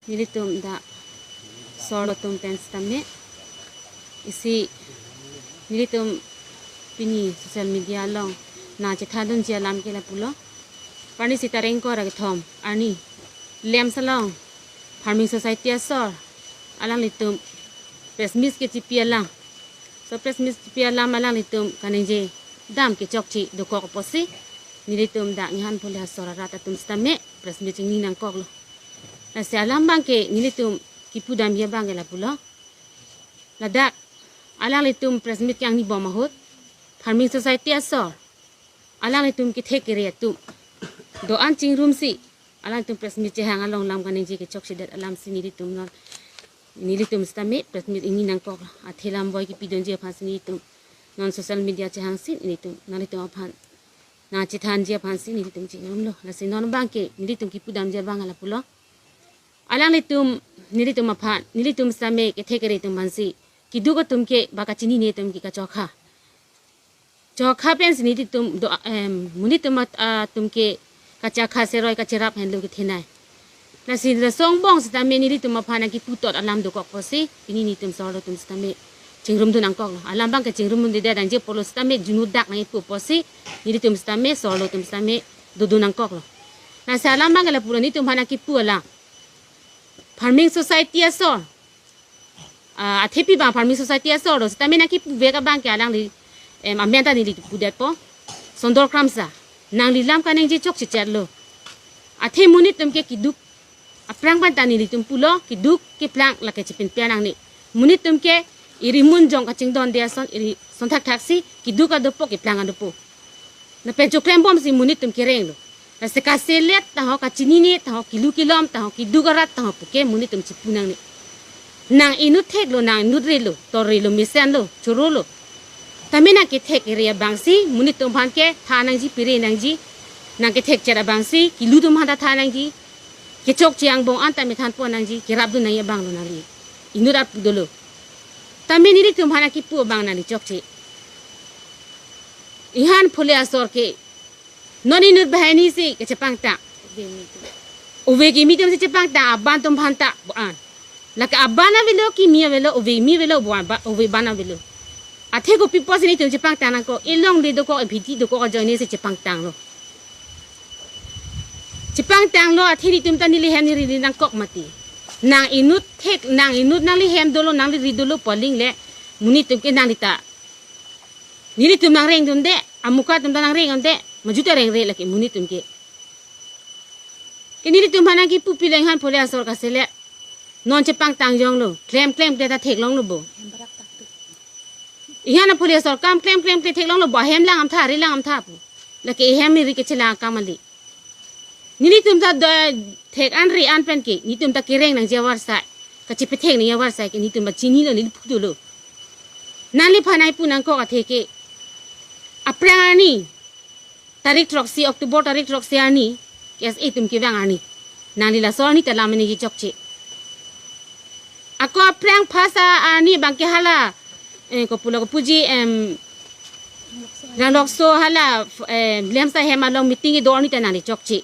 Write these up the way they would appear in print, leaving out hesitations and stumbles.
Nilitum da solo tum tens tame isi nilitum pini social media long na cethadun je lam ke la pulo pani sitareng ko ra thom ani lem salong farming society asor alang litum presmis ke chipia lang so presmis chipia lam alang litum kanenje dam ke chokchi do ko posi nilitum da ngihan pole asor rata tum stame presmis ni nang kok lo na se alam bang ke nilitum kipu dam ya bang la pulo ladak alang litum presmis yang ni bomahut farming society asor alang litum ki thekere tum do an ching room si alang tum presmis che hang along lam kanenje ke chokchi dat alam si nilitum non nilitum stame presmis ini nang kok athelam boy ki pidon je phas nilitum non social media che hang si nilitum nalitum aphan na che than je phan si nilitum che ngom lo la si non bang ke nilitum ki pudam je bang ala pulo alang litum nilitum aphan nilitum stame ke thekere tum bansi ki dugo tum ke baka chini ne tum ki ka chokha pen si nilitum do munitum tum ke kacha khase roi ka cherap hen lo ki thenai la si da song bong sta me ni tum phana ki putot alam do kok posi ini ni tum solo tum sta me chingrum du nang kok alam bang ka chingrum mun de da je polo sta me junu dak nai pu posi ni tum sta me solo tum sta me du nang kok la sa alam bang la puro ni tum phana ki pu ala farming society asor a thepi ba farming society asor ro sta me na ki pu ve ka bang ke alang li amenta ni li pu det po sondor kramsa nang li lam ka nang je chok chi chat lo a the munit tum ke ki duk aprang ban tani li tum pulo ki duk ki plang la ke chipin pianang ni munit tum ke iri mun jong ka chingdon dia son iri son thak taksi ki duk ka dopo ki plang adopo na pen choklem bom si munit tum ki reng lo na se ka selet ta ho ka chini ni ta ho kilu kilom ta ho ki dugarat ta ho puke munit tum chipunang ni nang inut thek lo nang nut re lo tor re lo misen lo choro lo tamina ke thek area bangsi munit tum phan ke thanang ji pire nang ji nang ke thek chera bangsi kilu tum hada thanang ji ke chok chiang bong anta mi than po nang ji ke rab du nang ya bang lo nang li inurap dolo tamini ri tum hana ki pu bang nang li chok chi ihan phule asor ke noni nur bahani si ke chepang ta uve ki mi tum si chepang ta aban tum phan ta an la ka abana velo ki mi velo uve mi velo ba uve bana velo athe ko pipo si ni tum chepang ta nang ko ilong de do ko bhiti do ko joine si chepang tang lo Jepang tang lo athiri tum tani li hem ni ri nang kok mati nang inut thek nang inut nang li hem dolo nang li ri dolo poling le muni tum ke nang lita ni tum nang reng tum de amuka tum nang reng de majuta reng re laki muni tum ke ni tum hana ki pupileng han pole asor ka sele non Jepang tang jong lo klem de ta thek long lo bo ihana pole asor kam klem te thek long lo bo hem lang am tha ri lang am tha pu laki hem ni ri ke chila kamali Nili tum ta thek an ri an pen ke ni tum ta kireng nang jawar sai ka chipe thek ni jawar sai ke ni tum ba chini lo ni phudu lo nali phanai pu nang ko ka theke aprani tarik troksi oktober tarik troksi ani kes e tum ke wang ani nali la so ni ta lam ni ki chokche ako aprang phasa ani bang ke hala ko pulo ko puji nang lokso hala lemsa hema long meeting e do ni ta nali chokche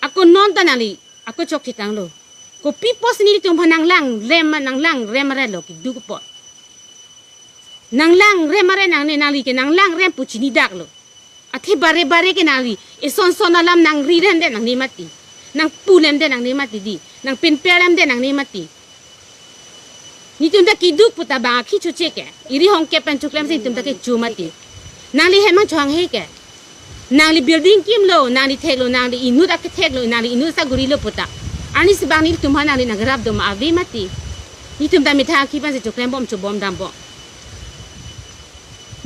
Ako non tanali, ako chok kitang lo. Ko pipos ni tum nang lang rem re lo ki du po. Nang lang rem re nang ne nali ke nang lang rem puchini dak lo. Athi bare ke nali e son alam nang ri ren de nang ni mati. Nang pulem de nang ni mati di. Nang pin pelem de nang ni mati. Ni tum da ki duk puta ba ki chu che ke. Iri hong ke pen chuklem sin tum da ke chu mati. Nali hemang chwang he ke. Nang li building kim lo nang li thek lo nang li inut ak thek lo nang li inut sa guri lo puta ani sibang ni tum hana li nagrab do ma ave mati ni tum da mitha ki pan se choklem bom chu bom dam bo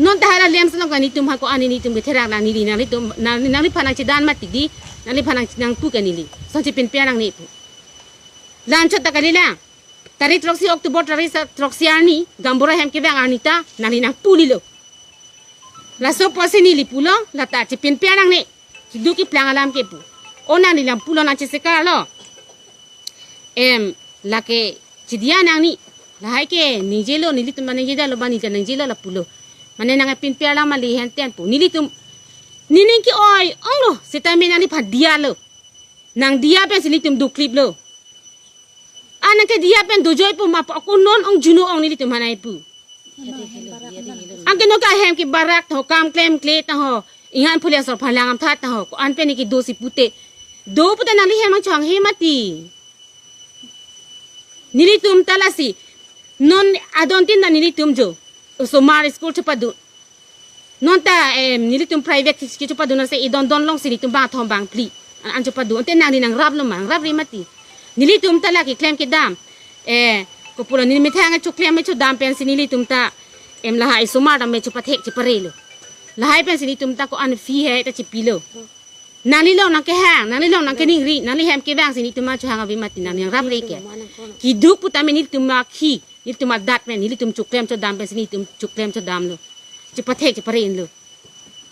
non ta hala lem salong ka ni tum ha ko ani ni tum ke therak la ni li nang li tum nang li phanang chi dan mati di nang li phanang nang pu ka ni li son chi pin pya nang ni pu lan chot ta ka li la tarik troksi oktober tarik troksi ani gambora hem ke bang anita nang li nang pu li lo La so posi ni li pulo la ta chi pin pianang ni du ki plang alam ke pu ona ni lam pulo na chi seka lo la ke chi dia nang ni la hai ke ni je lo ni li tum ni je da lo ba ni nang je lo la pulo mane nang pin piala ma li hen ten pu ni li tum ni ki oi ong lo sita me nang li pha dia lo nang dia pe si li tum du clip lo anak ke dia pen dojoy pu mapo aku non ong juno ong nili tum hanai pu angke no ka hem ki barak to kam klem kle ta ho ihan pulia sor phalangam tha ta ho ko an pe ni ki dosi pute do pute nali hem ang chang he mati nili tum talasi non adontin na nili tum jo so mar school chupadu non ta nili tum private ki chupadu na se idon don long sini tum ba thom bang pli an chupadu ante nang dinang rap lo mang rap ri mati nili tum tala ki klem ki dam ko pula nili mithanga chu klem me chu dam pen sini nili tum ta lahai so mar dam me chu pathek chu parelo lahai pen sini tum ta ko an fi he ta chi pilo nali lo nang ke hang nali lo nang ke ning ri nali hem ke bang sini tum ma chu hang abi mati nang rap ri ke ki duk puta me nili tum ma khi nili tum dat pen nili tum chu klem chu dam pen sini tum chu klem chu dam lo chu pathek chu paren lo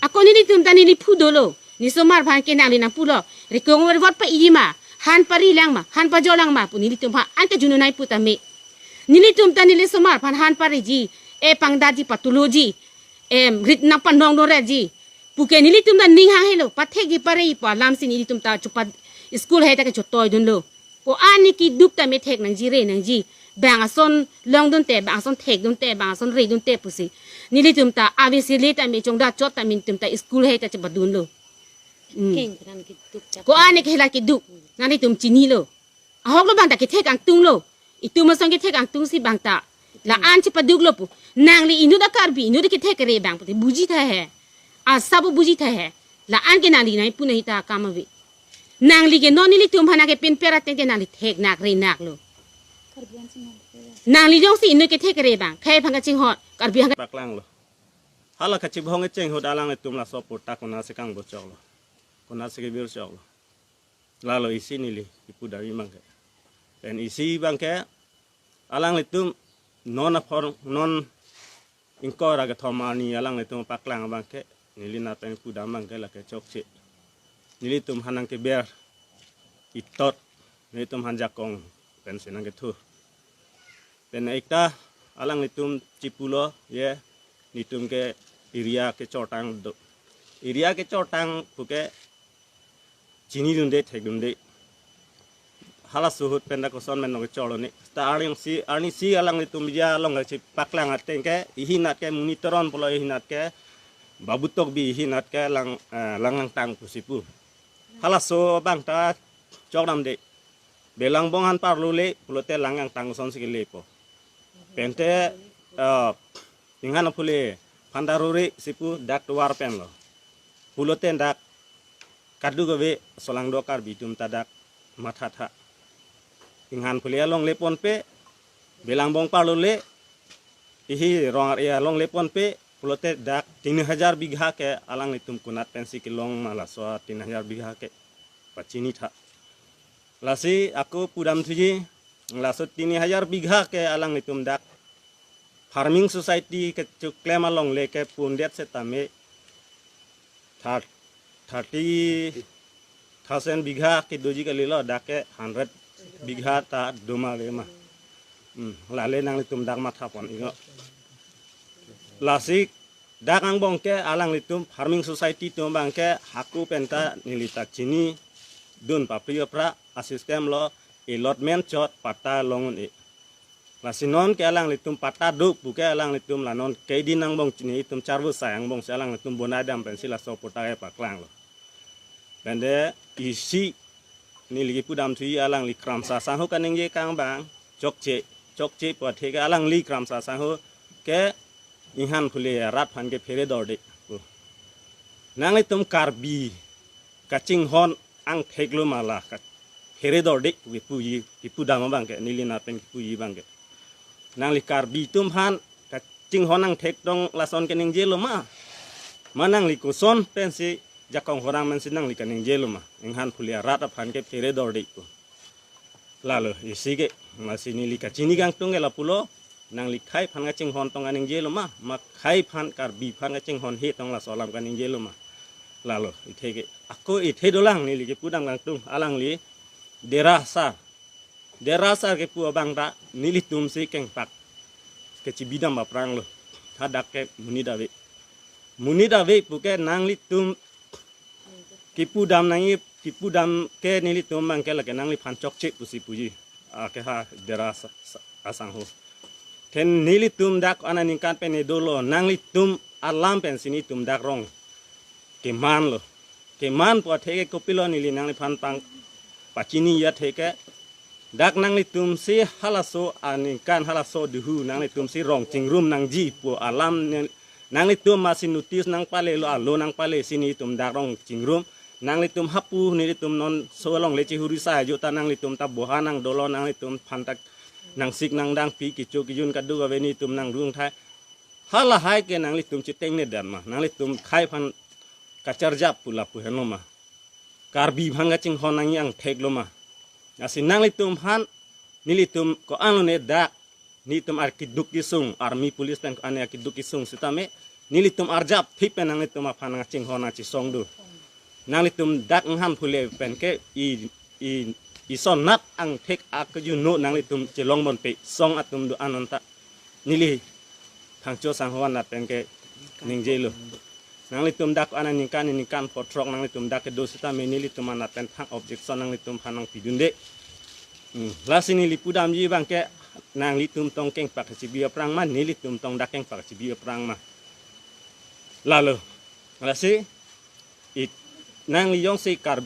ako nili tum ta nili phu do lo ni so mar bhan ke nang li nang pu lo ri ko ngor wat pa i ma han pari lang ma han pa jolang ma pu nili tum ha ante juno nai pu ta me nili tum ta nili so mar bhan han pari ji pangda ji patology rit na panong do re ji puke nili tum da ning hang helo pathe gi pare pa lam sin nili tum ta chupa school he ta ke chotoy dun lo ko ani ki dup ta me thek nang ji re nang ji bang ason long dun te bang ason thek dun te bang ason re dun te pusi nili tum ta avisi le ta me chong da chot ta min tum ta school he ta chupa dun lo ko ani ke la ki dup nani tum chini lo ahok lo bang ta ke thek ang tung lo itu ma song ke thek ang tung si bang ta la an chi paduk lo pu nang li inu da karbi inu de ke thek re bang pu buji tha hai a sabu buji tha hai la an ke nali nai pu nahi ta kamawi nang li ke noni li tum hana ke pin pera te nang li thek nak re nak lo nang li jong si inu ke thek re bang khai phang ka ching hot karbi hang paklang lo hala ka chi bhong cheng ho dalang tum la so pu ta ko na se kang bo chok lo ko na se ke bir chok lo la lo isi ni li ipu dari mang ke pen isi bang ke alang li tum non a for non inkora ga thomani alang le tum paklang bang ke nili na pen pu damang ke la ke chok che nili tum hanang ke ber itot nili tum han jakong pen senang ke thu pen ekta alang le tum chipulo ye ni tum ke iria ke chotang do iria ke chotang pu ke chini dun de thek dun de hala suhut penda ko son men no cholo ni sta arni si alang ni tum ja long ga chi paklang ateng ke ihinat ke monitoron polo ihinat ke babutok bi ihinat ke langang tang pusipu hala so bang ta chok nam de belang bongan parlu le pulo te langang tang son si le po pente ingana pule pandaruri sipu dak war pen lo pulo te dak kadu gawe solang do kar bitum tadak mathatha inghan pulia long lepon pe belang bong parlo le ihi rong ya long lepon pe pulote dak 3000 bigha ke alang litum kunat pensi ki long mala so 3000 bigha ke pachini tha lasi aku pudam thuji laso 3000 bigha ke alang litum dak farming society ke chuklem along le ke pundet se tame 30,000 bigha ke doji ke lilo dak ke 100 bigha ta doma lema lale nang litum dak matha pon ingo lasik dak ang bong ke alang litum farming society tum bang ke haku penta nilita chini dun paprio pra asistem lo allotment chot pata longun e lasinon ke alang litum pata duk buke alang litum lanon ke dinang bong chini tum charbu sayang bong alang litum bonadam pensila so putae paklang lo bende isi ni lagi pudam thui alang li kram sa sahu kaning ye kang bang chokche pa thega alang li kram sa sahu ke ihan phule rat phan ke phere dorde nang le tum karbi kaching hon ang theglo mala ka phere dorde wi puyi ki pudam bang ke nilina pen ki puyi bang ke nang li karbi tum han kaching hon ang thek dong lason kening jelo ma manang li kuson pensi jakong horang men sinang li kaning jelo ma inghan phulia rat phan ke phere dorde ko lalo isige masini li kachini gang tung la pulo nang li khai phan ga ching hon tong aning jelo ma khai phan kar bi phan ga ching hon he tong la solam kaning jelo ma lalo ithege ako ithe dolang ni li ke pudang gang tung alang li derasa ke pu bang ta nili tum si keng pak ke cibidam ba prang lo hadak ke muni dawe puke nang li tum kipu dam ke nili tum bang ke la ke nang li phan chok che pusi puji keha deras asang ho ten nili tum dak ananingkan pen dolo nang litum alam pen sini tum dak rong keman lo keman po theke kopilo nili nang phan pang pachini ya theke dak nang litum si halaso aningkan halaso duhu nang litum si rong cingrum nang ji po alam nang litum masih notis nang pale lo alo nang pale sini tum dak rong cingrum nang litum hapu ni litum non solong leci hurisa juta nang litum tabuhan nang dolo nang litum pantak nang sik nang dang pi kicu kijun kadu ga weni tum nang rung thai hala hai ke nang litum citeng ne dan mah nang litum khai phan kacarjap pula pu heno mah karbi bhanga cing honang yang thek lo mah asin nang litum han ni litum ko anu ne dak ni tum ar kiduk kisung army police tan ko ane kiduk kisung sitame ni litum arjap thipe nang litum aphan cing hona ci song du nang litum dak nghan phule pen ke i son nat ang tek ak ju no nang litum celong bon pe song atum du ananta nili thang cho sang hwan nat pen ke ning jelo nang litum dak anan nikan potrok nang litum dak ke dosita me nili tum anat pen thang objection nang litum phanang pidunde lasini lipudam ji bang ke nang litum tong keng pak ci biya prang man nili tum tong dak keng pak ci biya prang ma lalu lasi nang liyong si kar